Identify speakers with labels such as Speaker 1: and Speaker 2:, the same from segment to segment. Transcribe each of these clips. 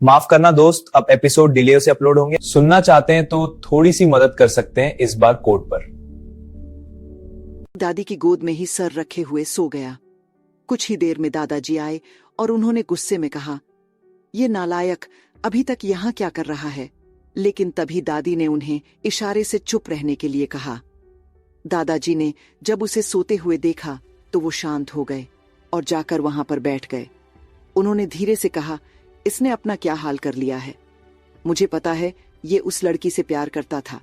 Speaker 1: माफ करना दोस्त, अब एपिसोड डिले से अपलोड होंगे। सुनना चाहते हैं तो थोड़ी सी मदद कर सकते हैं इस बार कोड पर।
Speaker 2: दादी की गोद में ही सर रखे हुए सो गया। कुछ ही देर में दादाजी आए और उन्होंने गुस्से में कहा, ये नालायक अभी तक यहाँ क्या कर रहा है? लेकिन तभी दादी ने उन्हें इशारे से चुप रहने के लिए कहा। दादाजी ने जब उसे सोते हुए देखा तो वो शांत हो गए और जाकर वहां पर बैठ गए। उन्होंने धीरे से कहा, इसने अपना क्या हाल कर लिया है? मुझे पता है ये उस लड़की से प्यार करता था,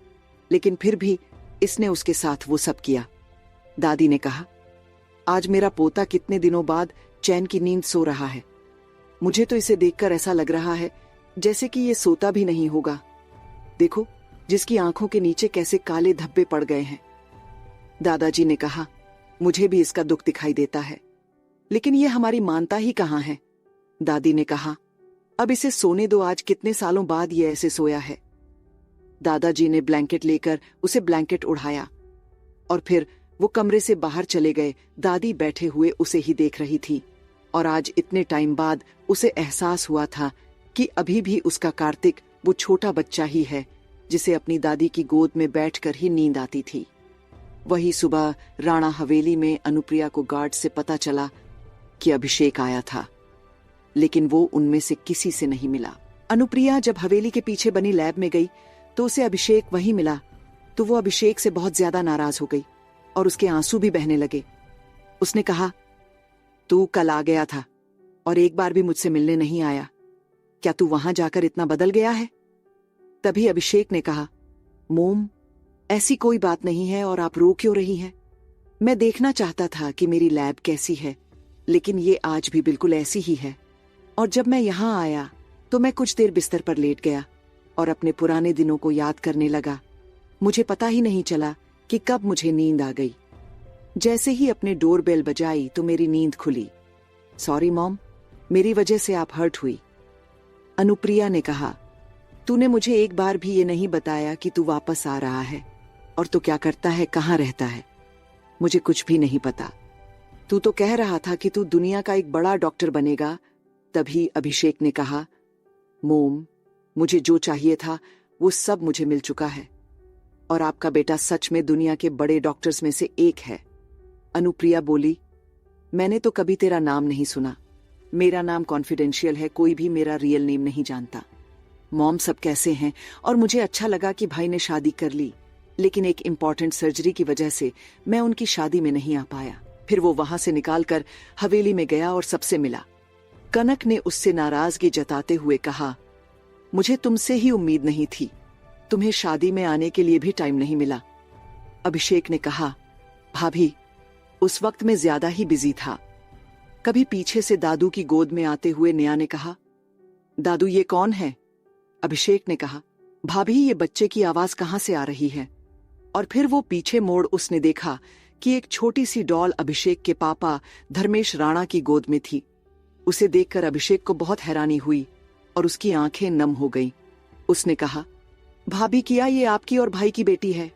Speaker 2: लेकिन फिर भी इसने उसके साथ वो सब किया। दादी ने कहा, आज मेरा पोता कितने दिनों बाद चैन की नींद सो रहा है। मुझे तो इसे देखकर ऐसा लग रहा है जैसे कि ये सोता भी नहीं होगा। देखो, जिसकी आंखों के नीचे कैसे काले धब्बे पड़ गए हैं। दादाजी ने कहा, मुझे भी इसका दुख दिखाई देता है, लेकिन ये हमारी मानता ही कहाँ है। दादी ने कहा, अब इसे सोने दो, आज कितने सालों बाद ये ऐसे सोया है। दादाजी ने ब्लैंकेट लेकर उसे ब्लैंकेट उड़ाया और फिर वो कमरे से बाहर चले गए। दादी बैठे हुए उसे ही देख रही थी और आज इतने टाइम बाद उसे एहसास हुआ था कि अभी भी उसका कार्तिक वो छोटा बच्चा ही है जिसे अपनी दादी की गोद में बैठकर ही नींद आती थी। वही सुबह राणा हवेली में अनुप्रिया को गार्ड से पता चला कि अभिषेक आया था, लेकिन वो उनमें से किसी से नहीं मिला। अनुप्रिया जब हवेली के पीछे बनी लैब में गई तो उसे अभिषेक वहीं मिला, तो वो अभिषेक से बहुत ज्यादा नाराज हो गई और उसके आंसू भी बहने लगे। उसने कहा, तू कल आ गया था और एक बार भी मुझसे मिलने नहीं आया, क्या तू वहां जाकर इतना बदल गया है? तभी अभिषेक ने कहा, मोम, ऐसी कोई बात नहीं है और आप रो क्यों रही हैं? मैं देखना चाहता था कि मेरी लैब कैसी है, लेकिन ये आज भी बिल्कुल ऐसी ही है। और जब मैं यहाँ आया तो मैं कुछ देर बिस्तर पर लेट गया और अपने पुराने दिनों को याद करने लगा। मुझे पता ही नहीं चला कि कब मुझे नींद आ गई। जैसे ही अपने डोरबेल बजाई तो मेरी नींद खुली। सॉरी मॉम, मेरी वजह से आप हर्ट हुई। अनुप्रिया ने कहा, तूने मुझे एक बार भी ये नहीं बताया कि तू वापस आ रहा है और तू क्या करता है, कहाँ रहता है। मुझे कुछ भी नहीं पता। तू तो कह रहा था कि तू दुनिया का एक बड़ा डॉक्टर बनेगा। तभी अभिषेक ने कहा, मोम, मुझे जो चाहिए था वो सब मुझे मिल चुका है और आपका बेटा सच में दुनिया के बड़े डॉक्टर्स में से एक है। अनुप्रिया बोली, मैंने तो कभी तेरा नाम नहीं सुना। मेरा नाम कॉन्फिडेंशियल है, कोई भी मेरा रियल नेम नहीं जानता। मॉम, सब कैसे हैं? और मुझे अच्छा लगा कि भाई ने शादी कर ली, लेकिन एक इम्पॉर्टेंट सर्जरी की वजह से मैं उनकी शादी में नहीं आ पाया। फिर वो वहां से निकालकर हवेली में गया और सबसे मिला। कनक ने उससे नाराजगी जताते हुए कहा, मुझे तुमसे ही उम्मीद नहीं थी, तुम्हें शादी में आने के लिए भी टाइम नहीं मिला। अभिषेक ने कहा, भाभी, उस वक्त मैं ज्यादा ही बिजी था। कभी पीछे से दादू की गोद में आते हुए नेहा ने कहा, दादू ये कौन है? अभिषेक ने कहा, भाभी ये बच्चे की आवाज कहां से आ रही है? और फिर वो पीछे मोड़ उसने देखा कि एक छोटी सी डॉल अभिषेक के पापा धर्मेश राणा की गोद में थी। उसे देखकर अभिषेक को बहुत हैरानी हुई और उसकी आंखें नम हो गईं। उसने कहा, भाभी, क्या ये आपकी और भाई की बेटी है?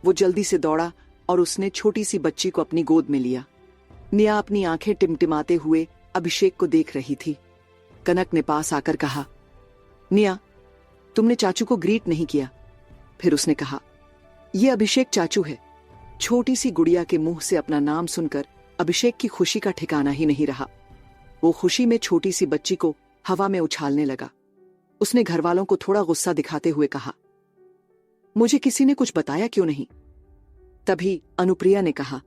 Speaker 2: वो जल्दी से दौड़ा और उसने छोटी सी बच्ची को अपनी गोद में लिया। नेहा अपनी आंखें टिमटिमाते हुए अभिषेक को देख रही थी। कनक ने पास आकर कहा, नेहा, तुमने चाचू को ग्रीट नहीं किया। फिर उसने कहा, ये अभिषेक चाचू है। छोटी सी गुड़िया के मुंह से अपना नाम सुनकर अभिषेक की खुशी का ठिकाना ही नहीं रहा। वो खुशी में छोटी सी बच्ची को हवा में उछालने लगा। उसने घर वालों को थोड़ा गुस्सा दिखाते हुए कहा, मुझे किसी ने कुछ बताया क्यों नहीं? तभी अनुप्रिया ने कहा,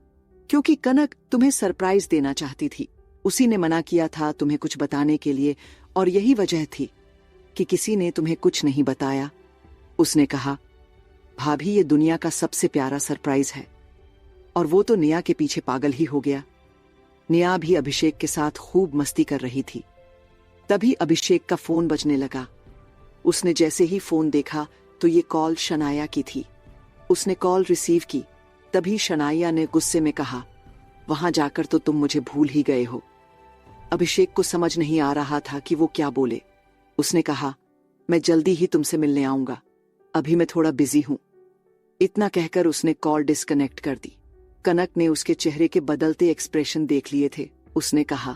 Speaker 2: क्योंकि कनक तुम्हें सरप्राइज देना चाहती थी। उसी ने मना किया था तुम्हें कुछ बताने के लिए और यही वजह थी कि किसी ने तुम्हें कुछ नहीं बताया। उसने कहा, भाभी, ये दुनिया का सबसे प्यारा सरप्राइज है। और वो तो नेहा के पीछे पागल ही हो गया। नेहा भी अभिषेक के साथ खूब मस्ती कर रही थी। तभी अभिषेक का फोन बजने लगा। उसने जैसे ही फोन देखा तो ये कॉल शनाया की थी। उसने कॉल रिसीव की। तभी शनाया ने गुस्से में कहा, वहां जाकर तो तुम मुझे भूल ही गए हो। अभिषेक को समझ नहीं आ रहा था कि वो क्या बोले। उसने कहा, मैं जल्दी ही तुमसे मिलने आऊंगा, अभी मैं थोड़ा बिजी हूं। इतना कहकर उसने कॉल डिस्कनेक्ट कर दी। कनक ने उसके चेहरे के बदलते एक्सप्रेशन देख लिए थे। उसने कहा,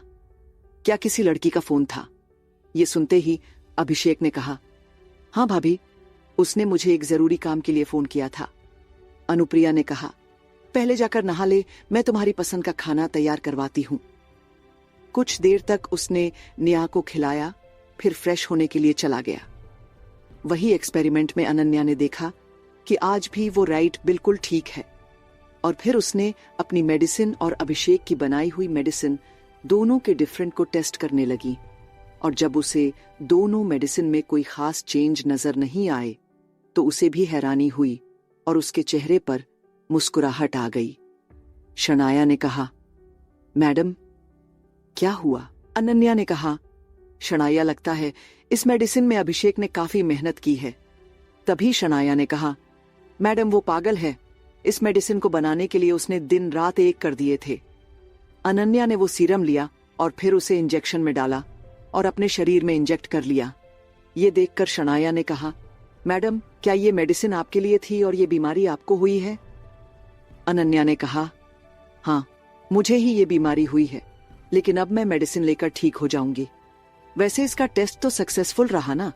Speaker 2: क्या किसी लड़की का फोन था? ये सुनते ही अभिषेक ने कहा। हाँ भाभी, उसने मुझे एक जरूरी काम के लिए फोन किया था। अनुप्रिया ने कहा। पहले जाकर नहा ले, मैं तुम्हारी पसंद का खाना तैयार करवाती हूँ। कुछ देर तक उसने नेहा को खिलाया, फिर फ्रेश होने के लिए चला गया। वही एक्सपेरिमेंट में अनन्या ने देखा कि आज भी वो राइट बिल्कुल ठीक है, और फिर उसने अपनी मेडिसिन और अभिषेक की बनाई हुई मेडिसिन दोनों के डिफरेंट को टेस्ट करने लगी, और जब उसे दोनों मेडिसिन में कोई खास चेंज नजर नहीं आए तो उसे भी हैरानी हुई और उसके चेहरे पर मुस्कुराहट आ गई। शनाया ने कहा, मैडम क्या हुआ? अनन्या ने कहा, शनाया लगता है इस मेडिसिन में अभिषेक ने काफी मेहनत की है। तभी शनाया ने कहा, मैडम वो पागल है, इस मेडिसिन को बनाने के लिए उसने दिन रात एक कर दिए थे। अनन्या ने वो सीरम लिया और फिर उसे इंजेक्शन में डाला और अपने शरीर में इंजेक्ट कर लिया। ये देखकर शनाया ने कहा, मैडम क्या ये मेडिसिन आपके लिए थी और ये बीमारी आपको हुई है? अनन्या ने कहा, हाँ मुझे ही ये बीमारी हुई है, लेकिन अब मैं मेडिसिन लेकर ठीक हो जाऊंगी। वैसे इसका टेस्ट तो सक्सेसफुल रहा ना?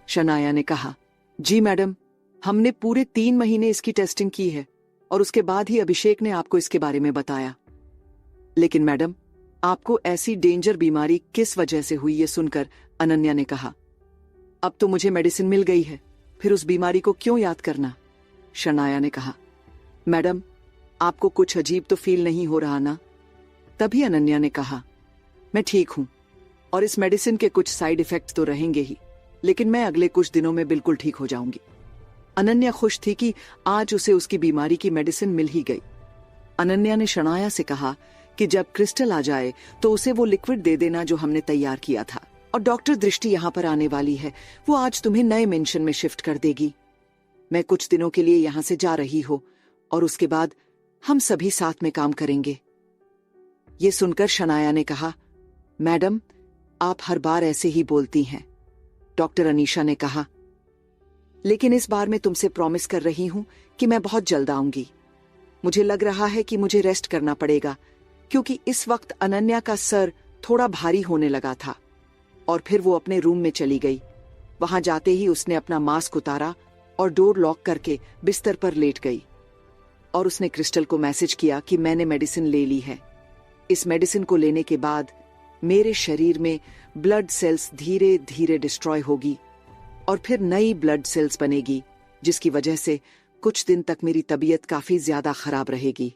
Speaker 2: शनाया ने कहा, जी मैडम, हमने पूरे 3 महीने इसकी टेस्टिंग की है और उसके बाद ही अभिषेक ने आपको इसके बारे में बताया। लेकिन मैडम, आपको ऐसी डेंजर बीमारी किस वजह से हुई ये सुनकर अनन्या ने कहा, अब तो मुझे मेडिसिन मिल गई है, फिर उस बीमारी को क्यों याद करना? शनाया ने कहा, मैडम आपको कुछ अजीब तो फील नहीं हो रहा ना? तभी अनन्या ने कहा, मैं ठीक हूं और इस मेडिसिन के कुछ साइड इफेक्ट्स तो रहेंगे ही, लेकिन मैं अगले कुछ दिनों में बिल्कुल ठीक हो जाऊंगी। अनन्या खुश थी कि आज उसे उसकी बीमारी की मेडिसिन मिल ही गई। अनन्या ने शनाया से कहा कि जब क्रिस्टल आ जाए तो उसे वो लिक्विड दे देना जो हमने तैयार किया था, और डॉक्टर दृष्टि यहाँ पर आने वाली है, वो आज तुम्हें नए मेंशन में शिफ्ट कर देगी। मैं कुछ दिनों के लिए यहाँ से जा रही हूँ और उसके बाद हम सभी साथ में काम करेंगे। ये सुनकर शनाया ने कहा, मैडम आप हर बार ऐसे ही बोलती हैं। डॉक्टर अनीशा ने कहा, लेकिन इस बार मैं तुमसे प्रॉमिस कर रही हूं कि मैं बहुत जल्द आऊंगी। मुझे लग रहा है कि मुझे रेस्ट करना पड़ेगा, क्योंकि इस वक्त अनन्या का सर थोड़ा भारी होने लगा था। और फिर वो अपने रूम में चली गई। वहां जाते ही उसने अपना मास्क उतारा और डोर लॉक करके बिस्तर पर लेट गई, और उसने क्रिस्टल को मैसेज किया कि मैंने मेडिसिन ले ली है। इस मेडिसिन को लेने के बाद मेरे शरीर में ब्लड सेल्स धीरे धीरे डिस्ट्रॉय होगी और फिर नई ब्लड सेल्स बनेगी, जिसकी वजह से कुछ दिन तक मेरी तबीयत काफी ज्यादा खराब रहेगी।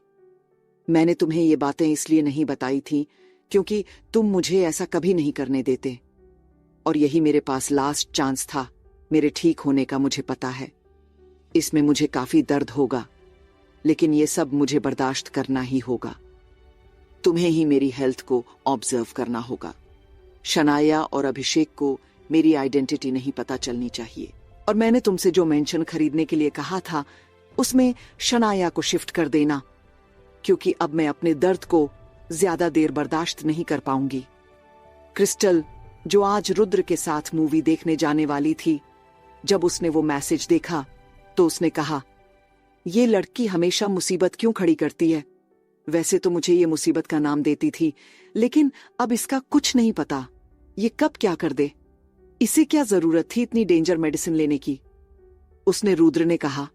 Speaker 2: मैंने तुम्हें ये बातें इसलिए नहीं बताई थी क्योंकि तुम मुझे ऐसा कभी नहीं करने देते, और यही मेरे पास लास्ट चांस था मेरे ठीक होने का। मुझे पता है इसमें मुझे काफी दर्द होगा, लेकिन ये सब मुझे बर्दाश्त करना ही होगा। तुम्हें ही मेरी हेल्थ को ऑब्जर्व करना होगा। शनाया और अभिषेक को मेरी आइडेंटिटी नहीं पता चलनी चाहिए, और मैंने तुमसे जो मेंशन खरीदने के लिए कहा था उसमें शनाया को शिफ्ट कर देना, क्योंकि अब मैं अपने दर्द को ज्यादा देर बर्दाश्त नहीं कर पाऊंगी। क्रिस्टल, जो आज रुद्र के साथ मूवी देखने जाने वाली थी, जब उसने वो मैसेज देखा तो उसने कहा, ये लड़की हमेशा मुसीबत क्यों खड़ी करती है? वैसे तो मुझे ये मुसीबत का नाम देती थी, लेकिन अब इसका कुछ नहीं पता ये कब क्या कर दे। इसे क्या जरूरत थी इतनी डेंजर मेडिसिन लेने की? उसने रुद्र ने कहा,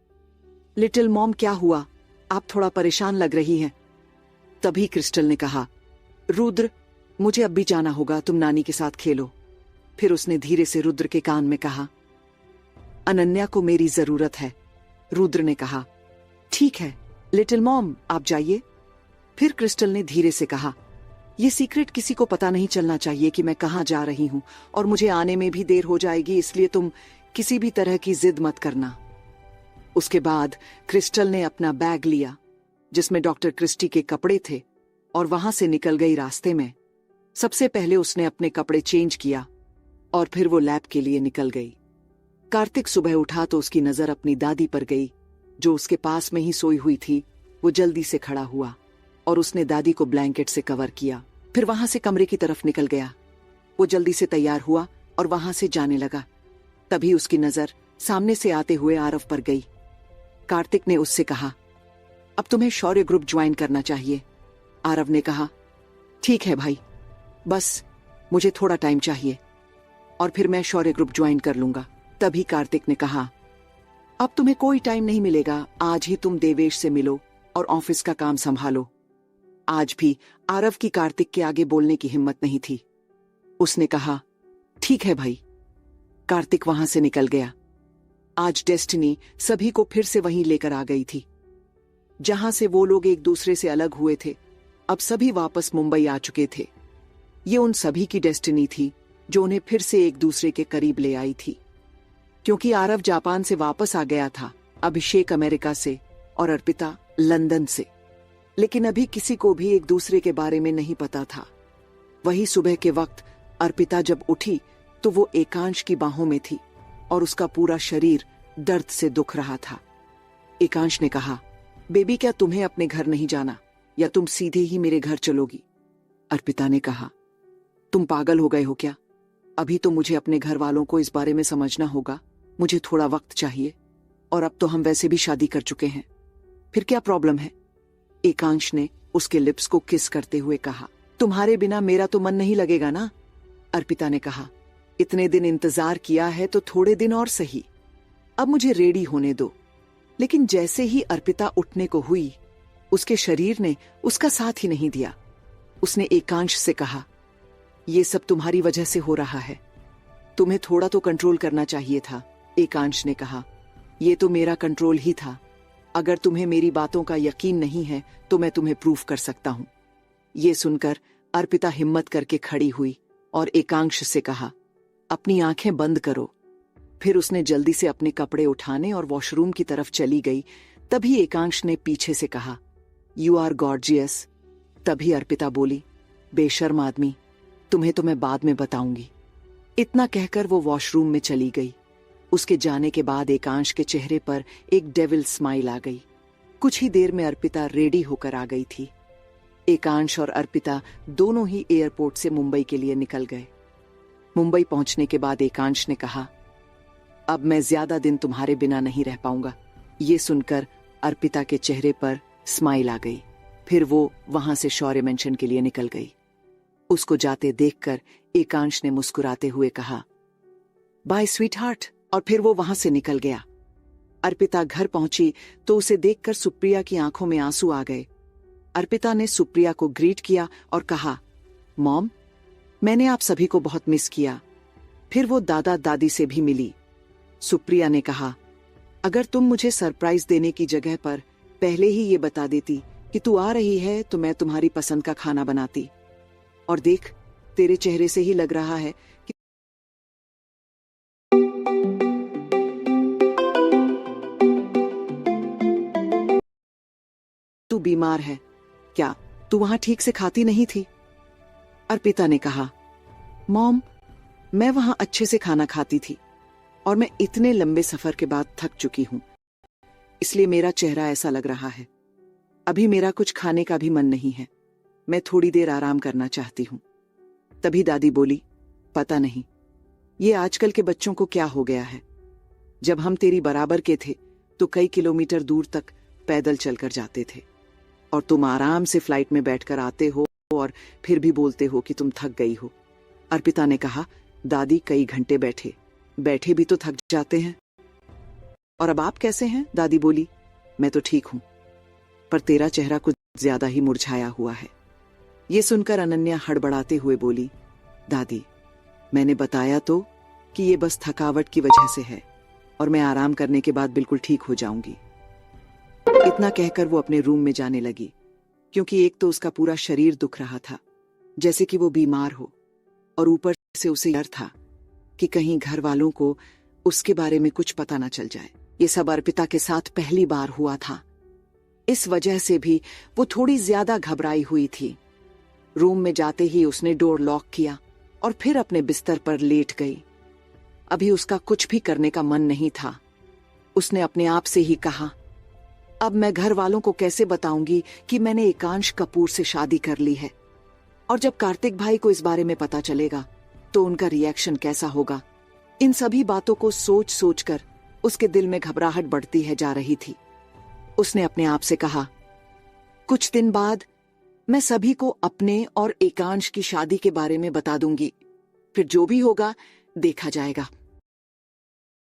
Speaker 2: लिटिल मॉम क्या हुआ, आप थोड़ा परेशान लग रही हैं। तभी क्रिस्टल ने कहा, रुद्र मुझे अब भी जाना होगा, तुम नानी के साथ खेलो। फिर उसने धीरे से रुद्र के कान में कहा, अनन्या को मेरी जरूरत है। रुद्र ने कहा, ठीक है लिटिल मॉम आप जाइए। फिर क्रिस्टल ने धीरे से कहा, ये सीक्रेट किसी को पता नहीं चलना चाहिए कि मैं कहाँ जा रही हूँ, और मुझे आने में भी देर हो जाएगी, इसलिए तुम किसी भी तरह की जिद मत करना। उसके बाद क्रिस्टल ने अपना बैग लिया जिसमें डॉक्टर क्रिस्टी के कपड़े थे और वहां से निकल गई। रास्ते में सबसे पहले उसने अपने कपड़े चेंज किया और फिर वो लैब के लिए निकल गई। कार्तिक सुबह उठा तो उसकी नजर अपनी दादी पर गई जो उसके पास में ही सोई हुई थी। वो जल्दी से खड़ा हुआ और उसने दादी को ब्लैंकेट से कवर किया, फिर वहां से कमरे की तरफ निकल गया। वो जल्दी से तैयार हुआ और वहां से जाने लगा। तभी उसकी नजर सामने से आते हुए आरव पर गई। कार्तिक ने उससे कहा, अब तुम्हें शौर्य ग्रुप ज्वाइन करना चाहिए। आरव ने कहा, ठीक है भाई, बस मुझे थोड़ा टाइम चाहिए। और फिर मैं शौर्य ग्रुप ज्वाइन कर लूंगा। तभी कार्तिक ने कहा, अब तुम्हें कोई टाइम नहीं मिलेगा, आज ही तुम देवेश से मिलो और ऑफिस का काम संभालो। आज भी आरव की कार्तिक के आगे बोलने की हिम्मत नहीं थी। उसने कहा, ठीक है भाई। कार्तिक वहां से निकल गया। आज डेस्टिनी सभी को फिर से वहीं लेकर आ गई थी जहां से वो लोग एक दूसरे से अलग हुए थे। अब सभी वापस मुंबई आ चुके थे। ये उन सभी की डेस्टिनी थी जो उन्हें फिर से एक दूसरे के करीब ले आई थी। क्योंकि आरव जापान से वापस आ गया था, अभिषेक अमेरिका से और अर्पिता लंदन से। लेकिन अभी किसी को भी एक दूसरे के बारे में नहीं पता था। वही सुबह के वक्त अर्पिता जब उठी तो वो एकांश की बाहों में थी और उसका पूरा शरीर दर्द से दुख रहा था। एकांश ने कहा, बेबी क्या तुम्हें अपने घर नहीं जाना या तुम सीधे ही मेरे घर चलोगी? अर्पिता ने कहा, तुम पागल हो गए हो क्या? अभी तो मुझे अपने घर वालों को इस बारे में समझना होगा। मुझे थोड़ा वक्त चाहिए और अब तो हम वैसे भी शादी कर चुके हैं। फिर क्या प्रॉब्लम है? एकांश ने उसके लिप्स को किस करते हुए कहा, तुम्हारे बिना मेरा तो मन नहीं लगेगा ना? अर्पिता ने कहा, इतने दिन इंतजार किया है तो थोड़े दिन और सही। अब मुझे रेडी होने दो। लेकिन जैसे ही अर्पिता उठने को हुई, उसके शरीर ने उसका साथ ही नहीं दिया। उसने एकांश से कहा, यह सब तुम्हारी वजह से हो रहा है, तुम्हें थोड़ा तो कंट्रोल करना चाहिए था। एकांश ने कहा, यह तो मेरा कंट्रोल ही था। अगर तुम्हें मेरी बातों का यकीन नहीं है तो मैं तुम्हें प्रूफ कर सकता हूं। यह सुनकर अर्पिता हिम्मत करके खड़ी हुई और एकांश से कहा, अपनी आंखें बंद करो। फिर उसने जल्दी से अपने कपड़े उठाने और वॉशरूम की तरफ चली गई। तभी एकांश ने पीछे से कहा, यू आर गॉर्जियस। तभी अर्पिता बोली, बेशर्म आदमी, तुम्हें तो मैं बाद में बताऊंगी। इतना कहकर वो वॉशरूम में चली गई। उसके जाने के बाद एकांश के चेहरे पर एक डेविल स्माइल आ गई। कुछ ही देर में अर्पिता रेडी होकर आ गई थी। एकांश और अर्पिता दोनों ही एयरपोर्ट से मुंबई के लिए निकल गए। मुंबई पहुंचने के बाद एकांश ने कहा, अब मैं ज्यादा दिन तुम्हारे बिना नहीं रह पाऊंगा। ये सुनकर अर्पिता के चेहरे पर स्माइल आ गई। फिर वो वहां से शौर्य मेंशन के लिए निकल गई। उसको जाते देखकर एकांश ने मुस्कुराते हुए कहा, बाय स्वीट हार्ट, और फिर वो वहां से निकल गया। अर्पिता घर पहुंची तो उसे देखकर सुप्रिया की आंखों में आंसू आ गए। अर्पिता ने सुप्रिया को ग्रीट किया और कहा, मॉम, मैंने आप सभी को बहुत मिस किया। फिर वो दादा दादी से भी मिली। सुप्रिया ने कहा, अगर तुम मुझे सरप्राइज देने की जगह पर पहले ही ये बता देती कि तू आ रही है तो मैं तुम्हारी पसंद का खाना बनाती। और देख, तेरे चेहरे से ही लग रहा है कि तू बीमार है। क्या तू वहां ठीक से खाती नहीं थी? अर्पिता ने कहा, मॉम, मैं वहां अच्छे से खाना खाती थी और मैं इतने लंबे सफर के बाद थक चुकी हूं, इसलिए मेरा चेहरा ऐसा लग रहा है। अभी मेरा कुछ खाने का भी मन नहीं है। मैं थोड़ी देर आराम करना चाहती हूं। तभी दादी बोली, पता नहीं ये आजकल के बच्चों को क्या हो गया है। जब हम तेरी बराबर के थे तो कई किलोमीटर दूर तक पैदल चलकर जाते थे और तुम आराम से फ्लाइट में बैठकर आते हो और फिर भी बोलते हो कि तुम थक गई हो। अर्पिता ने कहा, दादी, कई घंटे बैठे बैठे भी तो थक जाते हैं। और अब आप कैसे हैं? दादी बोली, मैं तो ठीक हूं, पर तेरा चेहरा कुछ ज्यादा ही मुरझाया हुआ है। ये सुनकर अनन्या हड़बड़ाते हुए बोली, दादी, मैंने बताया तो कि ये बस थकावट की वजह से है और मैं आराम करने के बाद बिल्कुल ठीक हो जाऊंगी। इतना कहकर वो अपने रूम में जाने लगी, क्योंकि एक तो उसका पूरा शरीर दुख रहा था जैसे कि वो बीमार हो, और ऊपर से उसे डर था कि कहीं घर वालों को उसके बारे में कुछ पता न चल जाए। ये सब अर्पिता के साथ पहली बार हुआ था। इस वजह से भी वो थोड़ी ज्यादा घबराई हुई थी। रूम में जाते ही उसने डोर लॉक किया और फिर अपने बिस्तर पर लेट गई। अभी उसका कुछ भी करने का मन नहीं था। उसने अपने आप से ही कहा, अब मैं घर वालों को कैसे बताऊंगी कि मैंने एकांश कपूर से शादी कर ली है, और जब कार्तिक भाई को इस बारे में पता चलेगा तो उनका रिएक्शन कैसा होगा। इन सभी बातों को सोच सोचकर उसके दिल में घबराहट बढ़ती है जा रही थी। उसने अपने आप से कहा, कुछ दिन बाद मैं सभी को अपने और एकांश की शादी के बारे में बता दूंगी। फिर जो भी होगा देखा जाएगा।